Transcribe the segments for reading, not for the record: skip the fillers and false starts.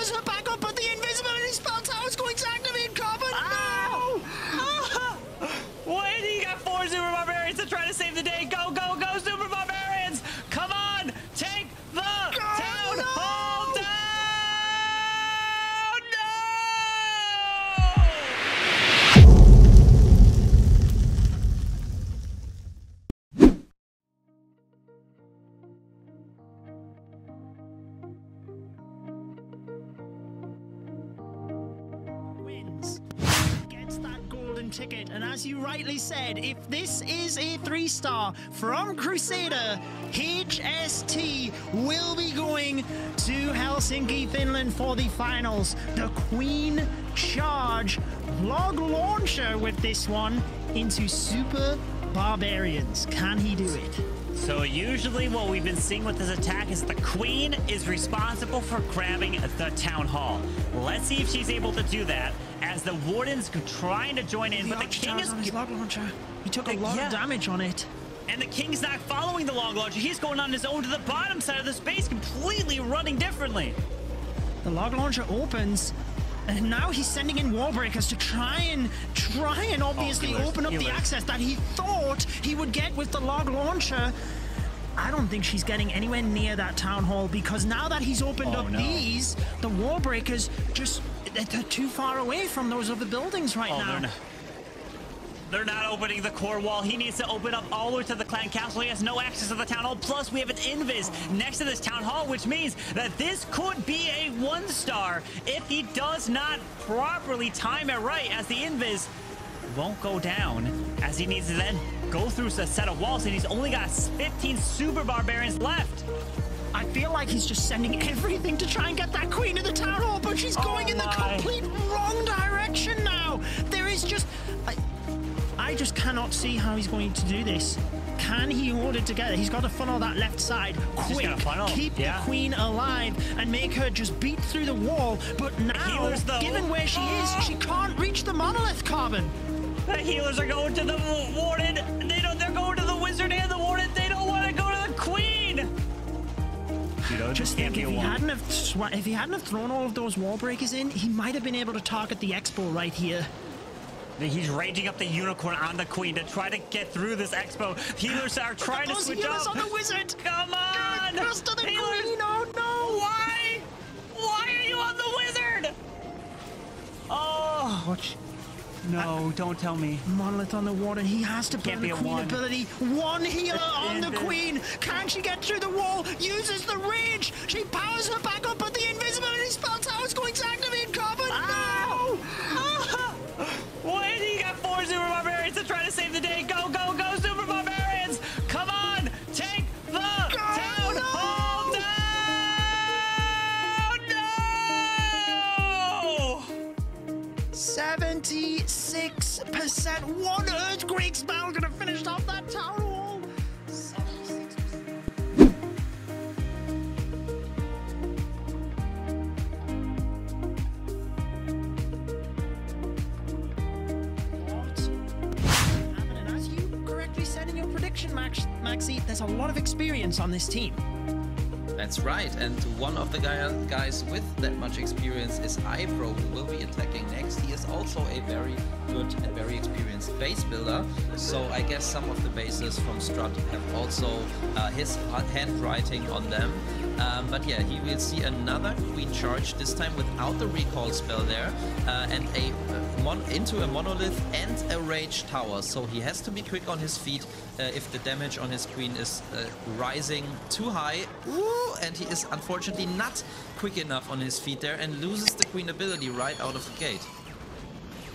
powers her back up, but the invisibility spell tower is going to activate Carbon. No! Wait, he got 4 Super Barbarians to try to save the day. Go, go, go, Super Barbarians! Come on! Take the town hall down! Wins. Gets that golden ticket, and as you rightly said, if this is a 3-star from Crusader, HST will be going to Helsinki, Finland for the finals. The Queen Charge log launcher with this one into Super Barbarians. Can he do it? So usually what we've been seeing with this attack is the Queen is responsible for grabbing the Town Hall. Let's see if she's able to do that as the Warden's trying to join in, but the King is... on his log launcher. He took a lot of damage on it. And the King's not following the log launcher. He's going on his own to the bottom side of the space, completely running differently. The log launcher opens, and now he's sending in wall breakers to try and obviously open up the access that he thought he would get with the log launcher. I don't think she's getting anywhere near that town hall, because now that he's opened up these, the wall breakers just, they're too far away from those other buildings right now. They're not opening the core wall. He needs to open up all the way to the clan castle. He has no access to the town hall. Plus, we have an invis next to this town hall, which means that this could be a 1-star if he does not properly time it right, as the invis won't go down, as he needs to then go through a set of walls, and he's only got 15 Super Barbarians left. I feel like he's just sending everything to try and get that Queen to the town hall, but she's going in the complete wrong direction now. There is just... I just cannot see how he's going to do this. Can he hold it together? He's got to funnel that left side quick, keep the Queen alive, and make her just beat through the wall. But now, given where she is, she can't reach the monolith, Carbon. The healers are going to the Warden. They're going to the Wizard and the Warden. They don't want to go to the Queen. Just think, if he hadn't have thrown all of those wall breakers in, he might have been able to target the Expo right here. He's raging up the Unicorn on the Queen to try to get through this Expo. Healers are trying to switch up. On the Wizard. Come on! Close to the Queen. Oh no! Why? Why are you on the Wizard? Oh! Watch. No, don't tell me. Monolith on the Warden. He has to burn the Queen ability. One healer on the Queen. Can she get through the wall? Uses the rage. She powers her back up, but the invisibility spell tower is going to activate Carbon. No! Wait, he got 4 Super Barbarians to try to save the day. Go, go, go, Super Barbarians! Come on! Take the town hall down! No! 76%. One earthquake spell gonna finish off that town hall. 76%. And as you correctly said in your prediction, Maxi, there's a lot of experience on this team. That's right, and one of the guys with that much experience is Ibro, who will be attacking next. He is also a very good and very experienced base builder, so I guess some of the bases from Strut have also his handwriting on them. But yeah, he will see another Queen Charge, this time without the recall spell there, and into a Monolith and a Rage Tower. So he has to be quick on his feet if the damage on his Queen is rising too high. Ooh, and he is unfortunately not quick enough on his feet there and loses the Queen ability right out of the gate.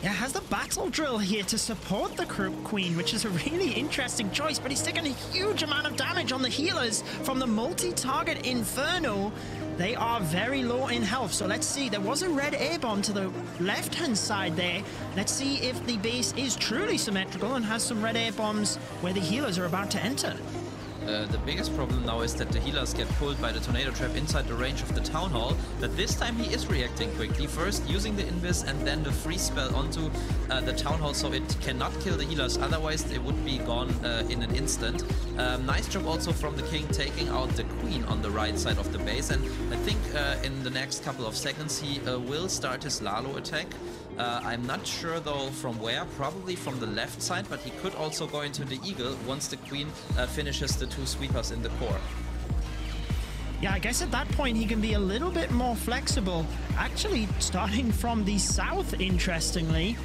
Yeah, has the battle drill here to support the Queen, which is a really interesting choice, but he's taking a huge amount of damage on the healers from the multi-target Inferno. They are very low in health, so let's see. There was a red A-bomb to the left-hand side there. Let's see if the base is truly symmetrical and has some red A-bombs where the healers are about to enter. The biggest problem now is that the healers get pulled by the tornado trap inside the range of the town hall, but this time he is reacting quickly, first using the invis and then the freeze spell onto the town hall, so it cannot kill the healers, otherwise they would be gone in an instant. Nice job also from the king taking out the queen on the right side of the base, and I think in the next couple of seconds he will start his Lalo attack. I'm not sure though from where, probably from the left side, but he could also go into the eagle once the queen finishes the two sweepers in the core. Yeah, I guess at that point he can be a little bit more flexible, actually starting from the south, interestingly,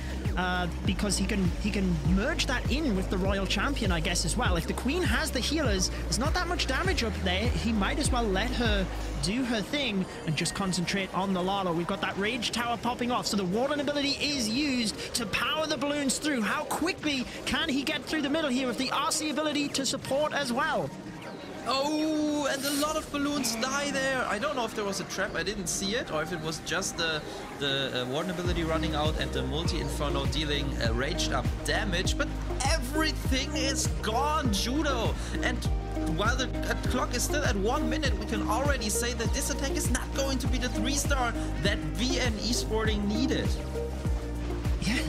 because he can merge that in with the royal champion, I guess, as well. If the queen has the healers, there's not that much damage up there. He might as well let her do her thing and just concentrate on the Lalo. We've got that rage tower popping off, so the Warden ability is used to power the balloons through. How quickly can he get through the middle here with the RC ability to support as well? Oh, and a lot of balloons die there. I don't know if there was a trap, I didn't see it, or if it was just the Warden ability running out and the multi-inferno dealing raged up damage, but everything is gone, Judo. And while the clock is still at 1 minute, we can already say that this attack is not going to be the 3-star that TPM Esporting needed. Yeah,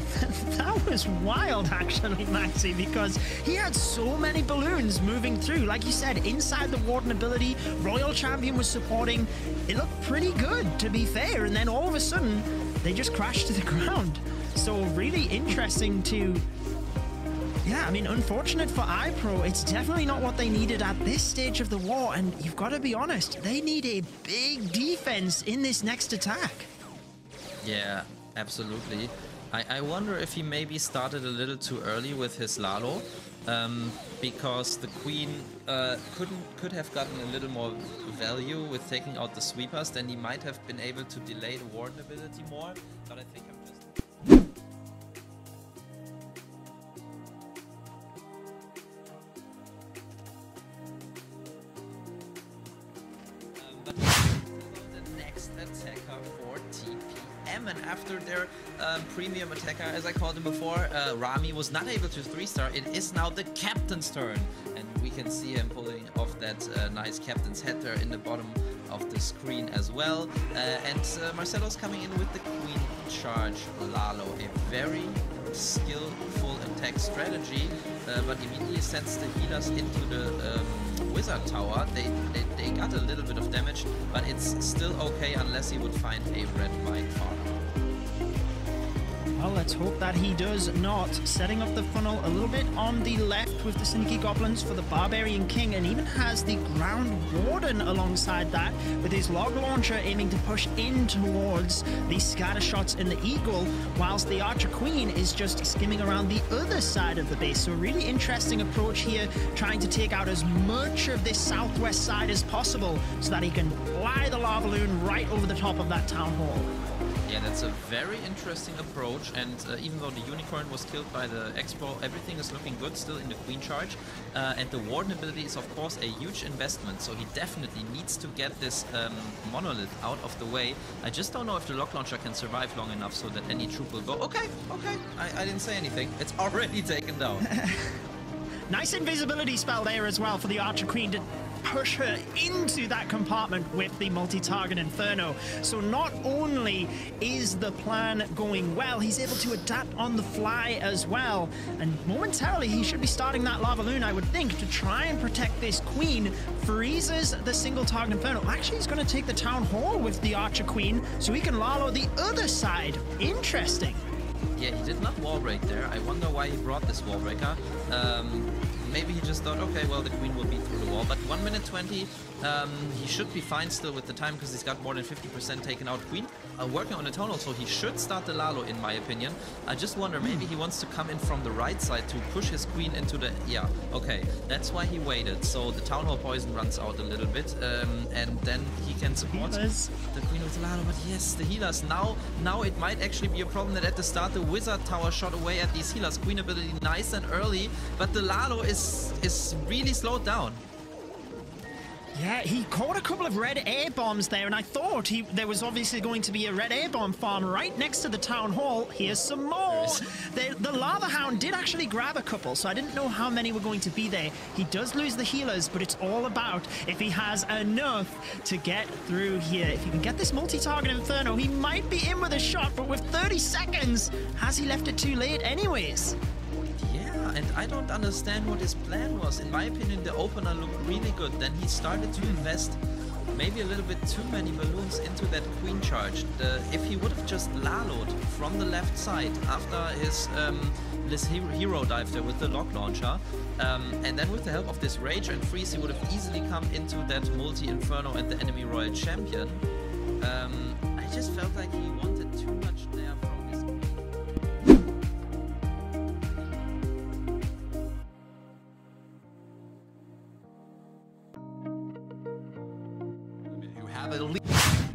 that was wild, actually, Maxi, because he had so many balloons moving through. Like you said, inside the Warden ability, Royal Champion was supporting. It looked pretty good, to be fair, and then all of a sudden, they just crashed to the ground. So really interesting to... Yeah, I mean, unfortunate for iPro. It's definitely not what they needed at this stage of the war, and you've got to be honest, they need a big defense in this next attack. Yeah, absolutely. I wonder if he maybe started a little too early with his Lalo, because the queen could have gotten a little more value with taking out the sweepers, then he might have been able to delay the Warden ability more, but I think I'm just... the next attacker for TPM, and after their premium attacker, as I called him before, Rami was not able to 3-star. It is now the captain's turn, and we can see him pulling off that nice captain's hat there in the bottom of the screen as well. And Marcelo's coming in with the queen charge Lalo, a very skillful attack strategy, but immediately sends the healers into the wizard tower. They got a little bit of damage, but it's still okay unless he would find a red white farm. Well, let's hope that he does not. Setting up the funnel a little bit on the left with the Sneaky Goblins for the Barbarian King, and even has the Ground Warden alongside that with his log launcher aiming to push in towards the scatter shots in the Eagle, whilst the Archer Queen is just skimming around the other side of the base. So a really interesting approach here, trying to take out as much of this southwest side as possible so that he can fly the lava balloon right over the top of that town hall. Yeah, that's a very interesting approach, and even though the Unicorn was killed by the Expo, everything is looking good still in the Queen charge, and the Warden ability is of course a huge investment, so he definitely needs to get this monolith out of the way. I just don't know if the Log Launcher can survive long enough so that any troop will go, okay, I didn't say anything, it's already taken down. Nice invisibility spell there as well for the Archer Queen to push her into that compartment with the multi-target Inferno. So not only is the plan going well, he's able to adapt on the fly as well. And momentarily, he should be starting that Lava Loon, I would think, to try and protect this Queen. Freezes the single target Inferno. Actually, he's going to take the Town Hall with the Archer Queen, so he can Lalo the other side. Interesting. Yeah, he did not wall break there. I wonder why he brought this wall breaker. Maybe he just thought, okay, well, the Queen will beat through the wall. But 1 minute 20, he should be fine still with the time because he's got more than 50% taken out. Queen working on the tunnel, so he should start the Lalo, in my opinion. I just wonder, maybe he wants to come in from the right side to push his Queen into the... Yeah, okay, that's why he waited. So the Town Hall poison runs out a little bit, and then he can support the Queen with the Lalo. But yes, the healers. Now it might actually be a problem that at the start the Wizard Tower shot away at these healers. Queen ability nice and early, but the Lalo is really slowed down. Yeah, he caught a couple of red air bombs there, and I thought there was obviously going to be a red air bomb farm right next to the town hall. Here's some more. The Lava Hound did actually grab a couple, so I didn't know how many were going to be there. He does lose the healers, but it's all about if he has enough to get through here. If he can get this multi-target Inferno, he might be in with a shot, but with 30 seconds, has he left it too late anyways? And I don't understand what his plan was. In my opinion, the opener looked really good. Then he started to invest maybe a little bit too many balloons into that queen charge. If he would have just laloed from the left side after his hero dive there with the lock launcher, and then with the help of this rage and freeze, he would have easily come into that multi-inferno and the enemy royal champion. I just felt like he wanted too much there from his queen.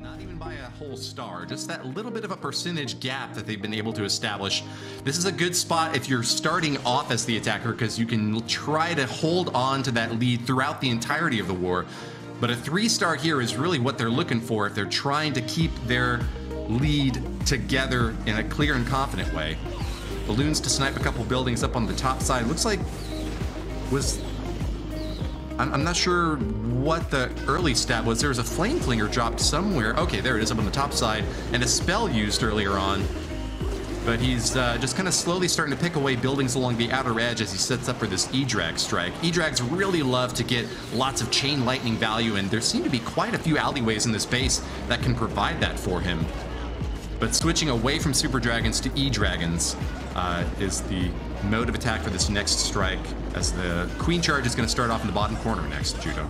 Not even by a whole star, just that little bit of a percentage gap that they've been able to establish. This is a good spot if you're starting off as the attacker, because you can try to hold on to that lead throughout the entirety of the war. But a 3-star here is really what they're looking for if they're trying to keep their lead together in a clear and confident way. Balloons to snipe a couple buildings up on the top side. Looks like I'm not sure what the early stat was. There was a flame flinger dropped somewhere. Okay, there it is up on the top side, and a spell used earlier on. But he's just kind of slowly starting to pick away buildings along the outer edge as he sets up for this E-Drag strike. E-Drags really love to get lots of chain lightning value, and there seem to be quite a few alleyways in this base that can provide that for him. But switching away from Super Dragons to E-Dragons is the mode of attack for this next strike, as the Queen Charge is going to start off in the bottom corner next, Judo.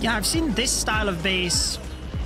Yeah, I've seen this style of base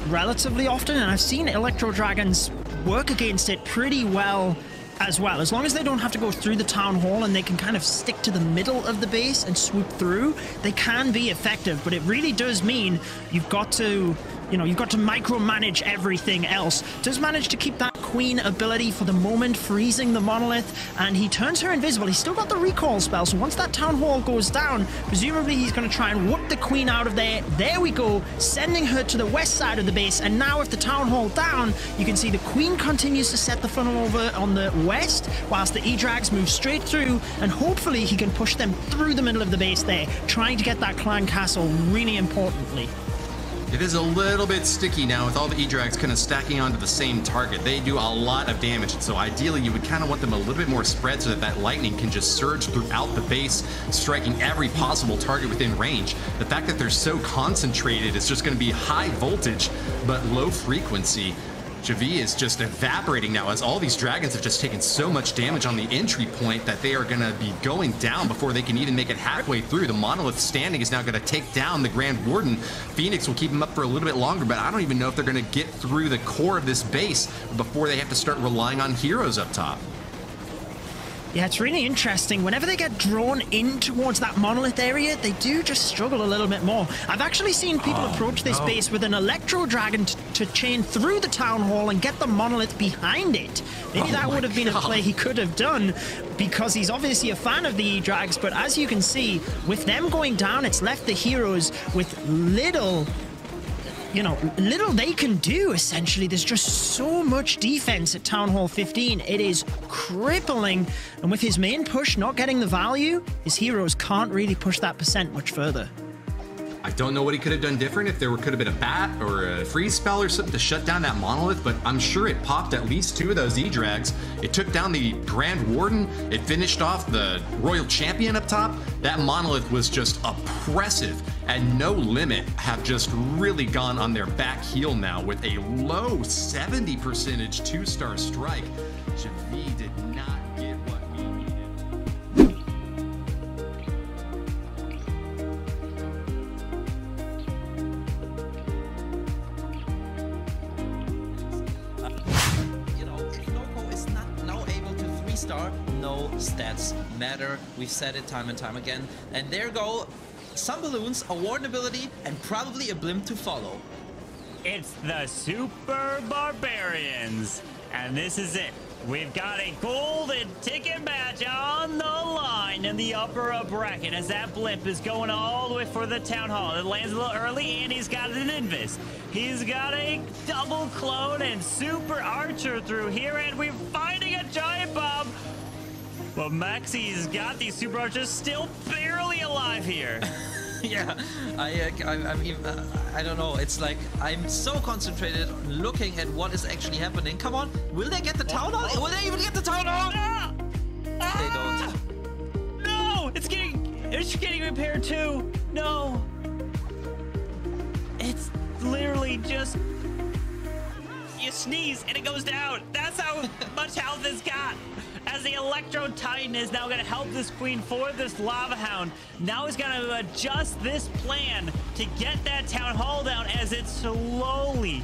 relatively often, and I've seen Electro Dragons work against it pretty well as well. As long as they don't have to go through the town hall and they can kind of stick to the middle of the base and swoop through, they can be effective. But it really does mean you've got to, you've got to micromanage everything else. Does manage to keep that queen ability for the moment, freezing the monolith, and he turns her invisible. He's still got the recall spell, so once that town hall goes down, presumably he's going to try and whoop the queen out of there. There we go, sending her to the west side of the base. And now with the town hall down, you can see the queen continues to set the funnel over on the west, whilst the E-Drags move straight through, and hopefully he can push them through the middle of the base there, trying to get that clan castle really importantly. It is a little bit sticky now with all the E-Drags kind of stacking onto the same target. They do a lot of damage, and so ideally you would kind of want them a little bit more spread so that that lightning can just surge throughout the base, striking every possible target within range. The fact that they're so concentrated is just going to be high voltage but low frequency. Javi is just evaporating now, as all these dragons have just taken so much damage on the entry point that they are going to be going down before they can even make it halfway through. The monolith standing is now going to take down the Grand Warden. Phoenix will keep him up for a little bit longer, but I don't even know if they're going to get through the core of this base before they have to start relying on heroes up top. Yeah, it's really interesting. Whenever they get drawn in towards that monolith area, they do just struggle a little bit more. I've actually seen people approach this base with an Electro Dragon to chain through the town hall and get the monolith behind it. Maybe that would have been a play he could have done, because he's obviously a fan of the E-Drags, but as you can see, with them going down, it's left the heroes with little they can do, essentially. There's just so much defense at Town Hall 15. It is crippling. And with his main push not getting the value, his heroes can't really push that percent much further. I don't know what he could have done different, if there could have been a bat or a freeze spell or something to shut down that monolith, but I'm sure it popped at least 2 of those E-Drags. It took down the Grand Warden. It finished off the Royal Champion up top. That monolith was just oppressive, and No Limit have just really gone on their back heel now with a low 70% 2-star strike. Javi did not get what he needed. No stats matter. We've said it time and time again. And there go some balloons, a warden ability, and probably a blimp to follow. It's the Super Barbarians. And this is it. We've got a golden ticket match on the line in the upper bracket as that blimp is going all the way for the town hall. It lands a little early, and he's got an invis. He's got a double clone and super archer through here, and we're finding a giant bomb. But Maxi's got these super archers still barely alive here. Yeah, I don't know. It's like I'm so concentrated on looking at what is actually happening. Come on, will they get the town hall? Will they even get the town hall? They don't. No, it's getting repaired too. No, it's literally just you sneeze and it goes down. That's how much health it's got. As the Electro Titan is now going to help this queen for this Lava Hound. Now he's going to adjust this plan to get that town hall down as it's slowly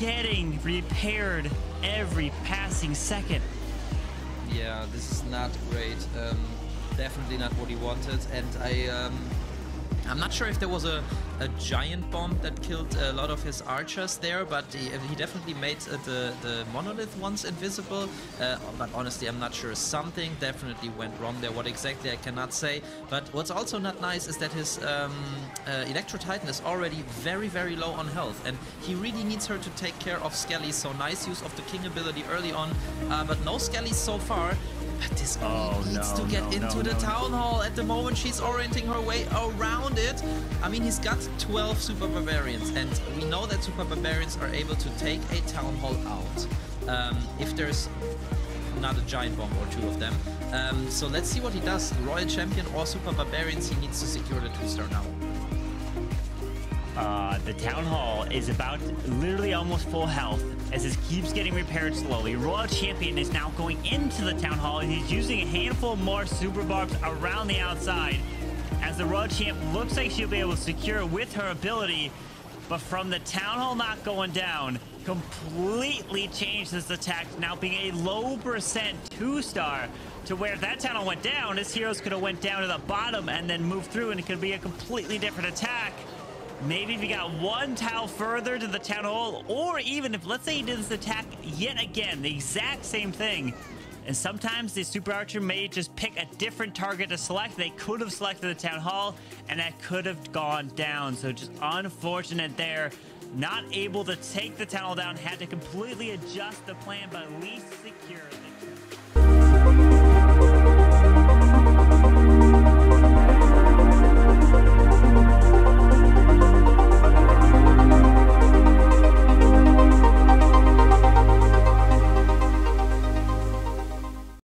getting repaired every passing second. Yeah, this is not great. Definitely not what he wanted. And I'm not sure if there was a giant bomb that killed a lot of his archers there, but he definitely made the monolith ones invisible. But honestly, I'm not sure. Something definitely went wrong there. What exactly, I cannot say. But what's also not nice is that his Electro Titan is already very, very low on health, and he really needs her to take care of Skelly. So nice use of the King ability early on, but no Skelly so far. But this queen needs to get into the town hall. At the moment, she's orienting her way around it. I mean, he's got 12 Super Barbarians, and we know that Super Barbarians are able to take a town hall out if there's not a giant bomb or two of them. So let's see what he does. Royal Champion or Super Barbarians, he needs to secure the 2-star now. The town hall is about literally almost full health as this keeps getting repaired slowly. Royal Champion is now going into the town hall, and he's using a handful more super barbs around the outside as the Royal Champ looks like she'll be able to secure with her ability, but from the town hall not going down, completely changed this attack, now being a low percent 2-star, to where if that town hall went down, his heroes could have went down to the bottom and then moved through, and it could be a completely different attack. Maybe if he got one tile further to the town hall, or even if, let's say he did this attack yet again, the exact same thing. And sometimes the Super Archer may just pick a different target to select. They could have selected the town hall, and that could have gone down. So just unfortunate there. Not able to take the town hall down, had to completely adjust the plan, but at least secure the